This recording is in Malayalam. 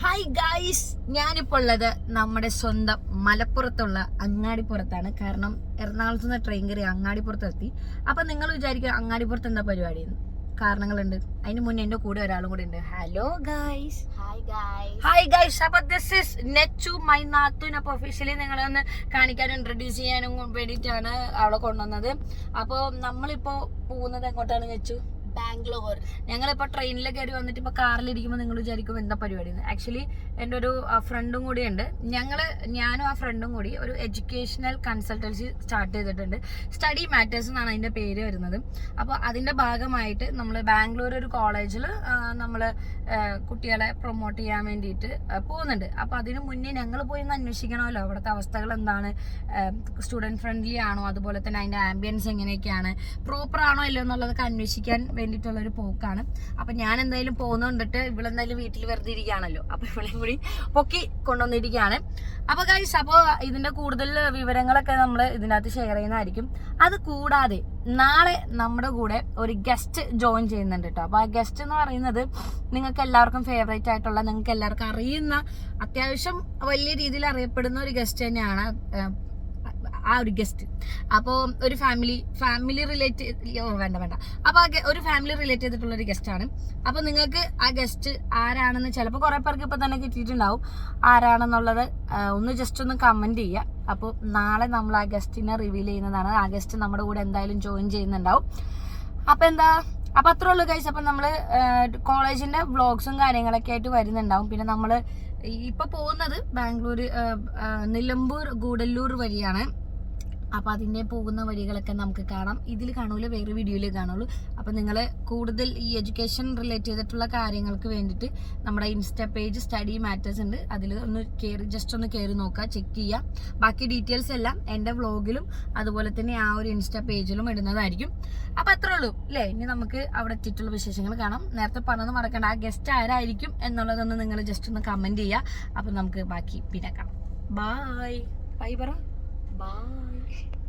ഹായ് ഗായ്സ്, ഞാനിപ്പോൾ ഉള്ളത് നമ്മുടെ സ്വന്തം മലപ്പുറത്തുള്ള അങ്ങാടിപ്പുറത്താണ്. കാരണം എറണാകുളത്ത് നിന്ന് ട്രെയിൻ കയറി അങ്ങാടിപ്പുറത്ത് എത്തി. അപ്പം നിങ്ങൾ വിചാരിക്കുക അങ്ങാടിപ്പുറത്ത് എന്താ പരിപാടിയെന്ന്. കാരണങ്ങളുണ്ട്. അതിന് മുന്നേ എൻ്റെ കൂടെ ഒരാളും കൂടെ ഉണ്ട്. Hello guys. Hi guys. അപ്പൊ ദിസ് ഇസ് നെച്ചു മൈ നാത്തുൻ. അപ്പൊ ഒഫീഷ്യലി നിങ്ങളെ ഒന്ന് കാണിക്കാനും ഇൻട്രൊഡ്യൂസ് ചെയ്യാനും വേണ്ടിയിട്ടാണ് അവളെ കൊണ്ടുവന്നത്. അപ്പോൾ നമ്മളിപ്പോ പോകുന്നത് എങ്ങോട്ടാണ് നെച്ചു? ബാംഗ്ലൂർ. ഞങ്ങളിപ്പോൾ ട്രെയിനിൽ കയറി വന്നിട്ട് ഇപ്പോൾ കാറിലിരിക്കുമ്പോൾ നിങ്ങൾ വിചാരിക്കും എന്താ പരിപാടി. ആക്ച്വലി എൻ്റെ ഒരു ഫ്രണ്ടും കൂടി ഉണ്ട്. ഞാനും ആ ഫ്രണ്ടും കൂടി ഒരു എഡ്യൂക്കേഷണൽ കൺസൾട്ടൻസി സ്റ്റാർട്ട് ചെയ്തിട്ടുണ്ട്. സ്റ്റഡി മാറ്റേഴ്സ് എന്നാണ് അതിൻ്റെ പേര് വരുന്നത്. അപ്പോൾ അതിൻ്റെ ഭാഗമായിട്ട് നമ്മൾ ബാംഗ്ലൂർ ഒരു കോളേജിൽ നമ്മൾ കുട്ടികളെ പ്രൊമോട്ട് ചെയ്യാൻ വേണ്ടിയിട്ട് പോകുന്നുണ്ട്. അപ്പോൾ അതിന് മുന്നേ ഞങ്ങൾ പോയി ഒന്ന് അന്വേഷിക്കണമല്ലോ അവിടുത്തെ അവസ്ഥകൾ എന്താണ്, സ്റ്റുഡൻറ്റ് ഫ്രണ്ട്ലി ആണോ, അതുപോലെ തന്നെ അതിൻ്റെ ആംബിയൻസ് എങ്ങനെയൊക്കെയാണ്, പ്രോപ്പർ ആണോ ഇല്ലയോ എന്നുള്ളതൊക്കെ അന്വേഷിക്കാൻ വേണ്ടിയിട്ടുള്ളൊരു പോക്കാണ്. അപ്പം ഞാൻ എന്തായാലും പോകുന്നുണ്ടിട്ട് ഇവളെന്തായാലും വീട്ടിൽ വെറുതെ ഇരിക്കുകയാണല്ലോ, അപ്പോൾ ഇവളെയും കൂടി പൊക്കി കൊണ്ടുവന്നിരിക്കുകയാണ്. അപ്പോൾ ഗൈസ്, അപ്പോൾ ഇതിൻ്റെ കൂടുതൽ വിവരങ്ങളൊക്കെ നമ്മൾ ഇതിനകത്ത് ഷെയർ ചെയ്യുന്നതായിരിക്കും. അത് കൂടാതെ നാളെ നമ്മുടെ കൂടെ ഒരു ഗസ്റ്റ് ജോയിൻ ചെയ്യുന്നുണ്ട് കേട്ടോ. അപ്പോൾ ആ ഗസ്റ്റ് എന്ന് പറയുന്നത് നിങ്ങൾക്ക് എല്ലാവർക്കും ഫേവറേറ്റ് ആയിട്ടുള്ള, നിങ്ങൾക്ക് എല്ലാവർക്കും അറിയുന്ന, അത്യാവശ്യം വലിയ രീതിയിൽ അറിയപ്പെടുന്ന ഒരു ഗസ്റ്റ് തന്നെയാണ് ആ ഒരു ഗസ്റ്റ്. അപ്പോൾ ഒരു ഫാമിലി റിലേറ്റഡ് വേണ്ട അപ്പോൾ ഒരു ഫാമിലി റിലേറ്റ് ചെയ്തിട്ടുള്ള ഒരു ഗസ്റ്റാണ്. അപ്പോൾ നിങ്ങൾക്ക് ആ ഗസ്റ്റ് ആരാണെന്ന് ചിലപ്പോൾ കുറേ പേർക്ക് ഇപ്പം തന്നെ കിട്ടിയിട്ടുണ്ടാവും. ആരാണെന്നുള്ളത് ഒന്ന് ജസ്റ്റ് ഒന്ന് കമൻറ്റ് ചെയ്യുക. അപ്പോൾ നാളെ നമ്മൾ ആ ഗസ്റ്റിനെ റിവീൽ ചെയ്യുന്നതാണ്. ആ ഗസ്റ്റ് നമ്മുടെ കൂടെ എന്തായാലും ജോയിൻ ചെയ്യുന്നുണ്ടാവും. അപ്പോൾ അത്രേ ഉള്ളൂ ഗൈസ്. അപ്പം നമ്മൾ കോളേജിൻ്റെ വ്ളോഗ്സും കാര്യങ്ങളൊക്കെ ആയിട്ട് വരുന്നുണ്ടാവും. പിന്നെ നമ്മൾ ഇപ്പോൾ പോകുന്നത് ബാംഗ്ലൂർ, നിലമ്പൂർ, ഗൂഡല്ലൂർ വഴിയാണ്. അപ്പോൾ അതിൻ്റെ പോകുന്ന വഴികളൊക്കെ നമുക്ക് കാണാം. ഇതിൽ കാണൂല, വേറെ വീഡിയോയിൽ കാണുള്ളൂ. അപ്പോൾ നിങ്ങൾ കൂടുതൽ ഈ എഡ്യൂക്കേഷൻ റിലേറ്റ് ചെയ്തിട്ടുള്ള കാര്യങ്ങൾക്ക് വേണ്ടിയിട്ട് നമ്മുടെ ഇൻസ്റ്റ പേജ് സ്റ്റഡി മാറ്റേഴ്സ് ഉണ്ട്. അതിൽ ഒന്ന് ജസ്റ്റ് ഒന്ന് കയറി നോക്കുക, ചെക്ക് ചെയ്യുക. ബാക്കി ഡീറ്റെയിൽസ് എല്ലാം എൻ്റെ വ്ളോഗിലും അതുപോലെ തന്നെ ആ ഒരു ഇൻസ്റ്റ പേജിലും ഇടുന്നതായിരിക്കും. അപ്പോൾ അത്രേ ഉള്ളൂ അല്ലേ. ഇനി നമുക്ക് അവിടെ എത്തിയിട്ടുള്ള വിശേഷങ്ങൾ കാണാം. നേരത്തെ പറഞ്ഞത് മറക്കണ്ട, ആ ഗസ്റ്റ് ആരായിരിക്കും എന്നുള്ളതൊന്ന് നിങ്ങൾ ജസ്റ്റ് ഒന്ന് കമൻറ്റ് ചെയ്യുക. അപ്പോൾ നമുക്ക് ബാക്കി പിന്നെ കാണാം. ബൈ പറ. Bye.